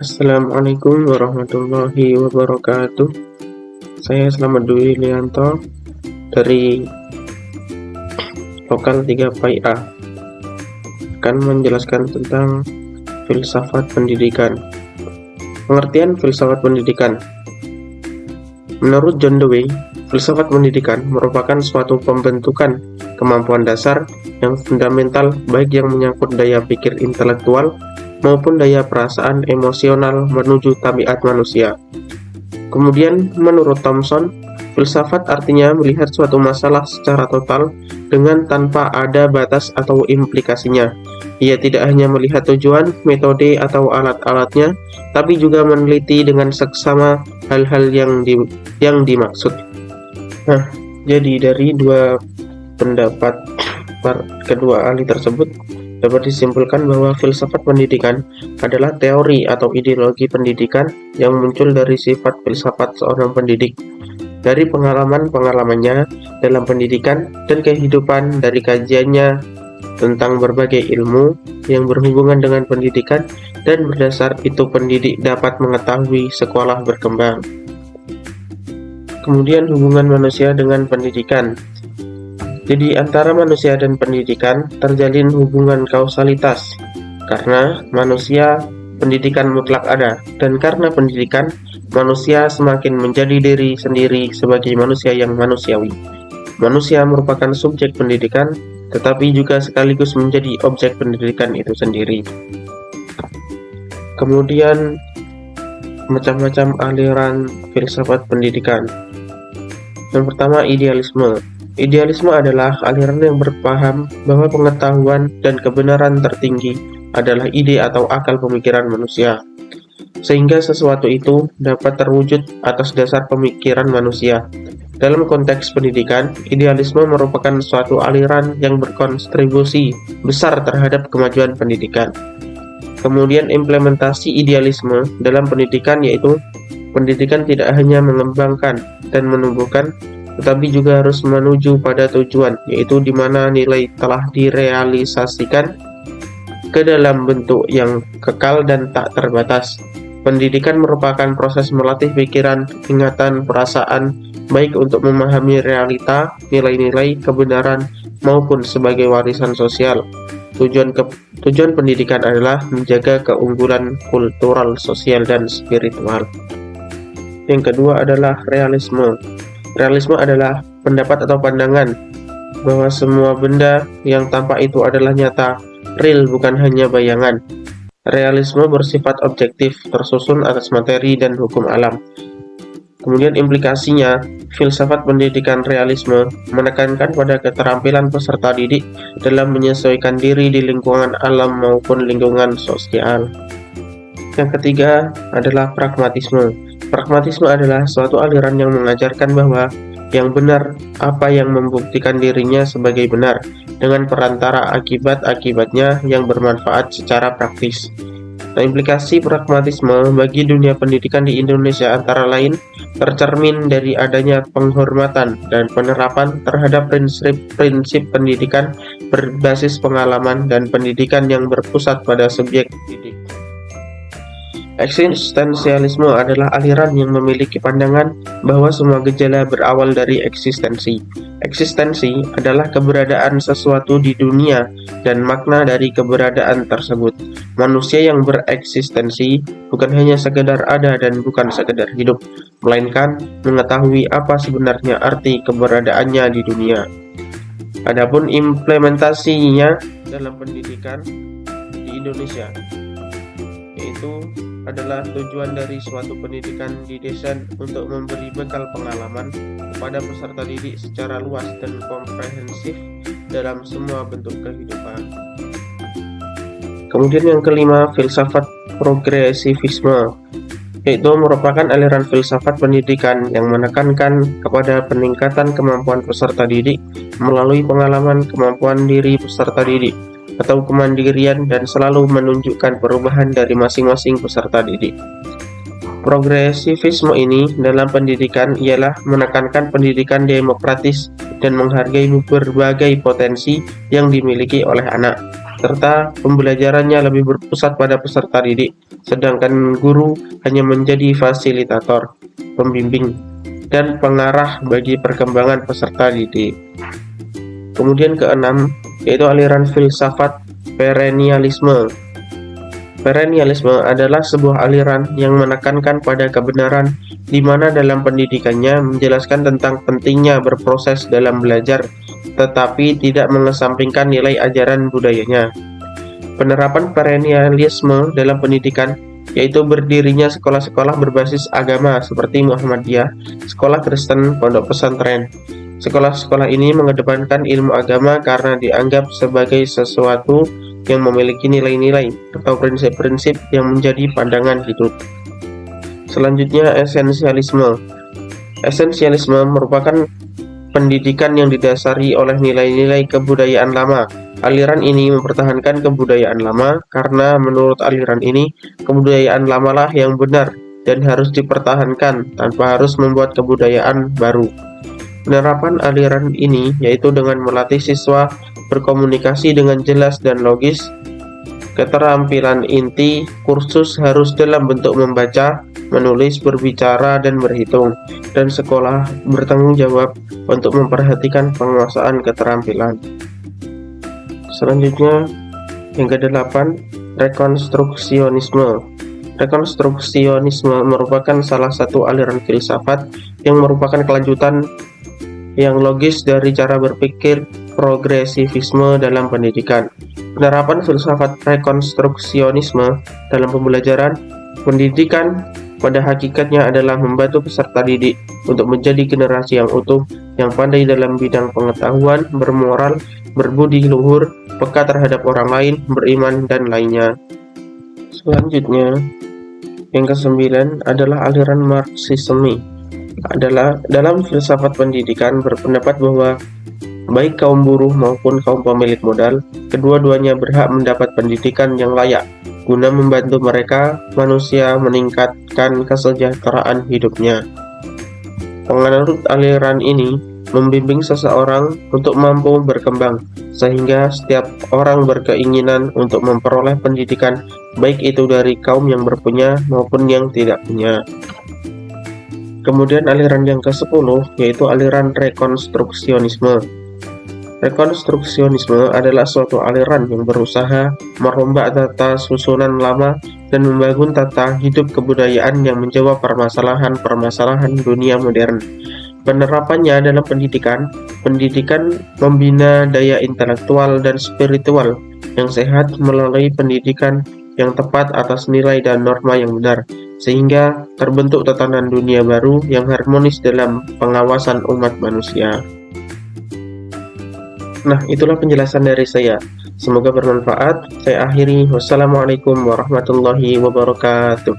Assalamualaikum warahmatullahi wabarakatuh. Saya Slamet Dwi Lianto dari Lokal 3 PAI A akan menjelaskan tentang filsafat pendidikan. Pengertian filsafat pendidikan. Menurut John Dewey, filsafat pendidikan merupakan suatu pembentukan kemampuan dasar yang fundamental, baik yang menyangkut daya pikir intelektual maupun daya perasaan emosional menuju tabiat manusia. Kemudian, menurut Thomson, filsafat artinya melihat suatu masalah secara total dengan tanpa ada batas atau implikasinya. Ia tidak hanya melihat tujuan, metode, atau alat-alatnya, tapi juga meneliti dengan seksama hal-hal yang dimaksud. Nah, jadi dari dua pendapat kedua ahli tersebut, dapat disimpulkan bahwa filsafat pendidikan adalah teori atau ideologi pendidikan yang muncul dari sifat filsafat seorang pendidik, dari pengalaman-pengalamannya dalam pendidikan dan kehidupan, dari kajiannya tentang berbagai ilmu yang berhubungan dengan pendidikan, dan berdasar itu pendidik dapat mengetahui sekolah berkembang. Kemudian hubungan manusia dengan pendidikan. Jadi antara manusia dan pendidikan terjalin hubungan kausalitas, karena manusia pendidikan mutlak ada, dan karena pendidikan manusia semakin menjadi diri sendiri sebagai manusia yang manusiawi. Manusia merupakan subjek pendidikan, tetapi juga sekaligus menjadi objek pendidikan itu sendiri. Kemudian macam-macam aliran filsafat pendidikan. Yang pertama, idealisme. Idealisme adalah aliran yang berpaham bahwa pengetahuan dan kebenaran tertinggi adalah ide atau akal pemikiran manusia, sehingga sesuatu itu dapat terwujud atas dasar pemikiran manusia. Dalam konteks pendidikan, idealisme merupakan suatu aliran yang berkontribusi besar terhadap kemajuan pendidikan. Kemudian implementasi idealisme dalam pendidikan, yaitu pendidikan tidak hanya mengembangkan dan menumbuhkan, tetapi juga harus menuju pada tujuan, yaitu di mana nilai telah direalisasikan ke dalam bentuk yang kekal dan tak terbatas. Pendidikan merupakan proses melatih pikiran, ingatan, perasaan, baik untuk memahami realita, nilai-nilai, kebenaran, maupun sebagai warisan sosial. Tujuan pendidikan adalah menjaga keunggulan kultural, sosial, dan spiritual. Yang kedua adalah realisme. Realisme adalah pendapat atau pandangan bahwa semua benda yang tampak itu adalah nyata, real, bukan hanya bayangan. Realisme bersifat objektif, tersusun atas materi dan hukum alam. Kemudian implikasinya, filsafat pendidikan realisme menekankan pada keterampilan peserta didik dalam menyesuaikan diri di lingkungan alam maupun lingkungan sosial. Yang ketiga adalah pragmatisme. Pragmatisme adalah suatu aliran yang mengajarkan bahwa yang benar apa yang membuktikan dirinya sebagai benar, dengan perantara akibat-akibatnya yang bermanfaat secara praktis. Nah, implikasi pragmatisme bagi dunia pendidikan di Indonesia antara lain tercermin dari adanya penghormatan dan penerapan terhadap prinsip pendidikan berbasis pengalaman dan pendidikan yang berpusat pada subjek didik. Eksistensialisme adalah aliran yang memiliki pandangan bahwa semua gejala berawal dari eksistensi. Eksistensi adalah keberadaan sesuatu di dunia dan makna dari keberadaan tersebut. Manusia yang bereksistensi bukan hanya sekedar ada dan bukan sekedar hidup, melainkan mengetahui apa sebenarnya arti keberadaannya di dunia. Adapun implementasinya dalam pendidikan di Indonesia, yaitu adalah tujuan dari suatu pendidikan didesain untuk memberi bekal pengalaman kepada peserta didik secara luas dan komprehensif dalam semua bentuk kehidupan. Kemudian yang kelima, filsafat progresivisme, yaitu merupakan aliran filsafat pendidikan yang menekankan kepada peningkatan kemampuan peserta didik melalui pengalaman kemampuan diri peserta didik atau kemandirian, dan selalu menunjukkan perubahan dari masing-masing peserta didik. Progresivisme ini dalam pendidikan ialah menekankan pendidikan demokratis dan menghargai berbagai potensi yang dimiliki oleh anak. serta pembelajarannya lebih berpusat pada peserta didik, sedangkan guru hanya menjadi fasilitator, pembimbing, dan pengarah bagi perkembangan peserta didik. Kemudian keenam, yaitu aliran filsafat perennialisme. Perennialisme adalah sebuah aliran yang menekankan pada kebenaran, di mana dalam pendidikannya menjelaskan tentang pentingnya berproses dalam belajar, tetapi tidak mengesampingkan nilai ajaran budayanya. Penerapan perennialisme dalam pendidikan yaitu berdirinya sekolah-sekolah berbasis agama seperti Muhammadiyah, sekolah Kristen, pondok pesantren. Sekolah-sekolah ini mengedepankan ilmu agama karena dianggap sebagai sesuatu yang memiliki nilai-nilai atau prinsip-prinsip yang menjadi pandangan hidup. Selanjutnya, esensialisme. Esensialisme merupakan pendidikan yang didasari oleh nilai-nilai kebudayaan lama. Aliran ini mempertahankan kebudayaan lama karena menurut aliran ini, kebudayaan lamalah yang benar dan harus dipertahankan tanpa harus membuat kebudayaan baru. Penerapan aliran ini yaitu dengan melatih siswa berkomunikasi dengan jelas dan logis. Keterampilan inti kursus harus dalam bentuk membaca, menulis, berbicara, dan berhitung, dan sekolah bertanggung jawab untuk memperhatikan penguasaan keterampilan. Selanjutnya, yang ke-8, rekonstruksionisme. Rekonstruksionisme merupakan salah satu aliran filsafat yang merupakan kelanjutan yang logis dari cara berpikir progresivisme dalam pendidikan. Penerapan filsafat rekonstruksionisme dalam pembelajaran pendidikan pada hakikatnya adalah membantu peserta didik untuk menjadi generasi yang utuh, yang pandai dalam bidang pengetahuan, bermoral, berbudi luhur, peka terhadap orang lain, beriman, dan lainnya. Selanjutnya, yang ke-9 adalah aliran Marxisme. Dalam filsafat pendidikan berpendapat bahwa baik kaum buruh maupun kaum pemilik modal, kedua-duanya berhak mendapat pendidikan yang layak guna membantu mereka manusia meningkatkan kesejahteraan hidupnya. Penganut aliran ini membimbing seseorang untuk mampu berkembang, sehingga setiap orang berkeinginan untuk memperoleh pendidikan, baik itu dari kaum yang berpunya maupun yang tidak punya. Kemudian aliran yang ke-10 yaitu aliran rekonstruksionisme. Rekonstruksionisme adalah suatu aliran yang berusaha merombak tata susunan lama dan membangun tata hidup kebudayaan yang menjawab permasalahan-permasalahan dunia modern. Penerapannya dalam pendidikan membina daya intelektual dan spiritual yang sehat melalui pendidikan yang tepat atas nilai dan norma yang benar, sehingga terbentuk tatanan dunia baru yang harmonis dalam pengawasan umat manusia. Nah, itulah penjelasan dari saya. Semoga bermanfaat. Saya akhiri. Wassalamualaikum warahmatullahi wabarakatuh.